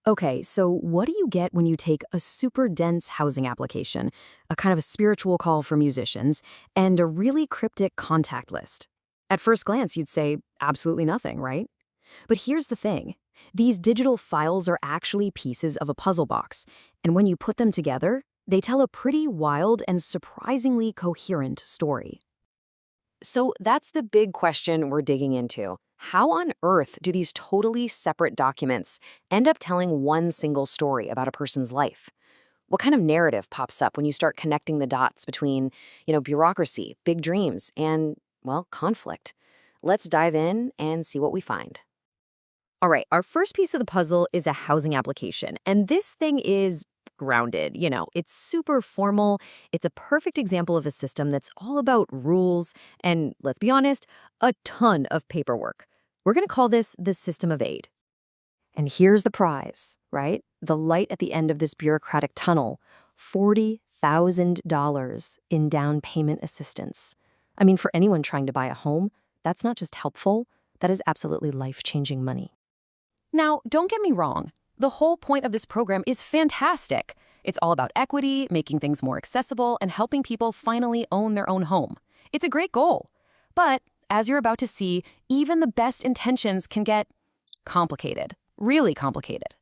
Okay, so what do you get when you take a super dense housing application, a kind of a spiritual call for musicians, and a really cryptic contact list? At first glance, you'd say absolutely nothing, right? But here's the thing. These digital files are actually pieces of a puzzle box, and when you put them together, they tell a pretty wild and surprisingly coherent story. So that's the big question we're digging into. How on earth do these totally separate documents end up telling one single story about a person's life? What kind of narrative pops up when you start connecting the dots between, bureaucracy, big dreams, and, well, conflict? Let's dive in and see what we find. All right, our first piece of the puzzle is a housing application, and this thing is grounded. It's super formal. It's a perfect example of a system that's all about rules and, let's be honest, a ton of paperwork. We're going to call this the system of aid. And here's the prize, right? The light at the end of this bureaucratic tunnel, $40,000 in down payment assistance. I mean, for anyone trying to buy a home, that's not just helpful, that is absolutely life-changing money. Now, don't get me wrong. The whole point of this program is fantastic. It's all about equity, making things more accessible, and helping people finally own their own home. It's a great goal. But, as you're about to see, even the best intentions can get complicated, really complicated.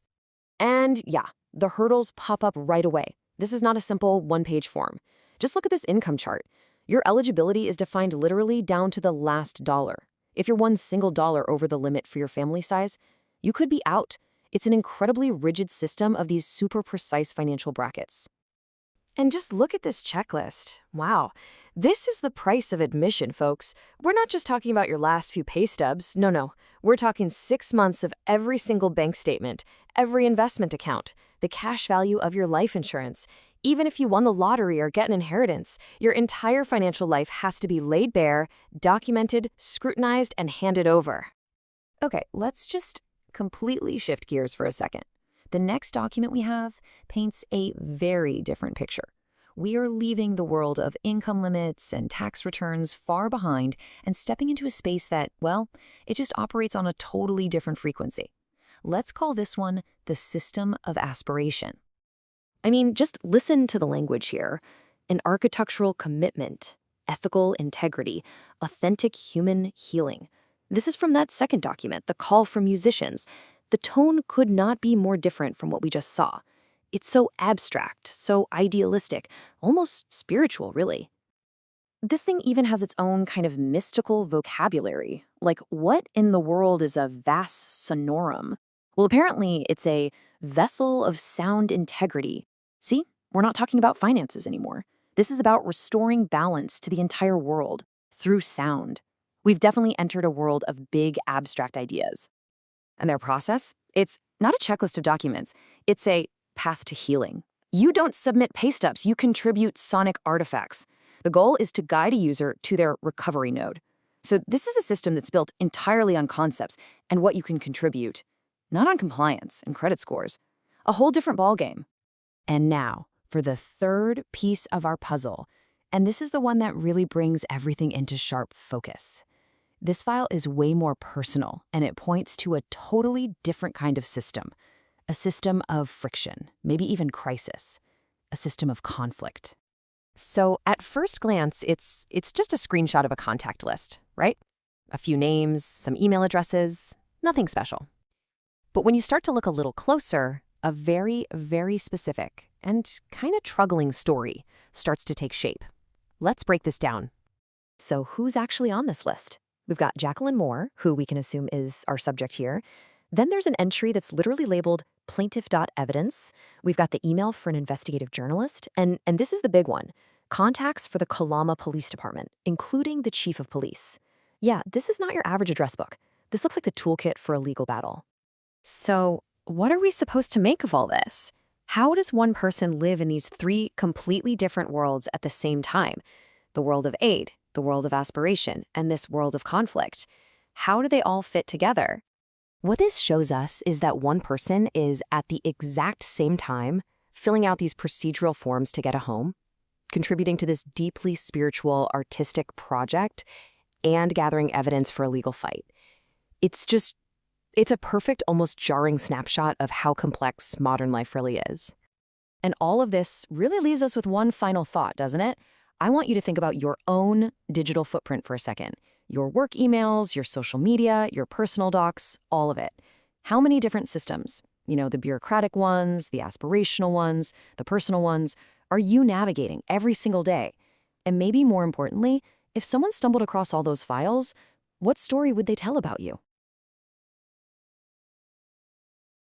And yeah, the hurdles pop up right away. This is not a simple one-page form. Just look at this income chart. Your eligibility is defined literally down to the last dollar. If you're one single dollar over the limit for your family size, you could be out. It's an incredibly rigid system of these super precise financial brackets. And just look at this checklist. Wow. This is the price of admission, folks. We're not just talking about your last few pay stubs. No. We're talking 6 months of every single bank statement, every investment account, the cash value of your life insurance. Even if you won the lottery or get an inheritance, your entire financial life has to be laid bare, documented, scrutinized, and handed over. Okay, let's just completely shift gears for a second. The next document we have paints a very different picture. We are leaving the world of income limits and tax returns far behind and stepping into a space that, well, it just operates on a totally different frequency. Let's call this one the system of aspiration. I mean, just listen to the language here. An architectural commitment, ethical integrity, authentic human healing. This is from that second document, the call for musicians. The tone could not be more different from what we just saw. It's so abstract, so idealistic, almost spiritual, really. This thing even has its own kind of mystical vocabulary. Like, what in the world is a vas sonorum? Well, apparently it's a vessel of sound integrity. See, we're not talking about finances anymore. This is about restoring balance to the entire world through sound. We've definitely entered a world of big abstract ideas. And their process? It's not a checklist of documents. It's a path to healing. You don't submit pay stubs, you contribute sonic artifacts. The goal is to guide a user to their recovery node. So this is a system that's built entirely on concepts and what you can contribute, not on compliance and credit scores. A whole different ballgame. And now, for the third piece of our puzzle, and this is the one that really brings everything into sharp focus. This file is way more personal, and it points to a totally different kind of system. A system of friction, maybe even crisis. A system of conflict. So at first glance, it's just a screenshot of a contact list, right? A few names, some email addresses, nothing special. But when you start to look a little closer, a very, very specific and kind of troubling story starts to take shape. Let's break this down. So who's actually on this list? We've got Jacqueline Moore, who we can assume is our subject here. Then there's an entry that's literally labeled plaintiff.evidence. We've got the email for an investigative journalist. And this is the big one. Contacts for the Kalama Police Department, including the chief of police. Yeah, this is not your average address book. This looks like the toolkit for a legal battle. So what are we supposed to make of all this? How does one person live in these three completely different worlds at the same time? The world of aid, the world of aspiration, and this world of conflict. How do they all fit together? What this shows us is that one person is at the exact same time filling out these procedural forms to get a home, contributing to this deeply spiritual, artistic project, and gathering evidence for a legal fight. It's It's a perfect, almost jarring snapshot of how complex modern life really is. And all of this really leaves us with one final thought, doesn't it? I want you to think about your own digital footprint for a second. Your work emails, your social media, your personal docs, all of it. How many different systems, the bureaucratic ones, the aspirational ones, the personal ones, are you navigating every single day? And maybe more importantly, if someone stumbled across all those files, what story would they tell about you?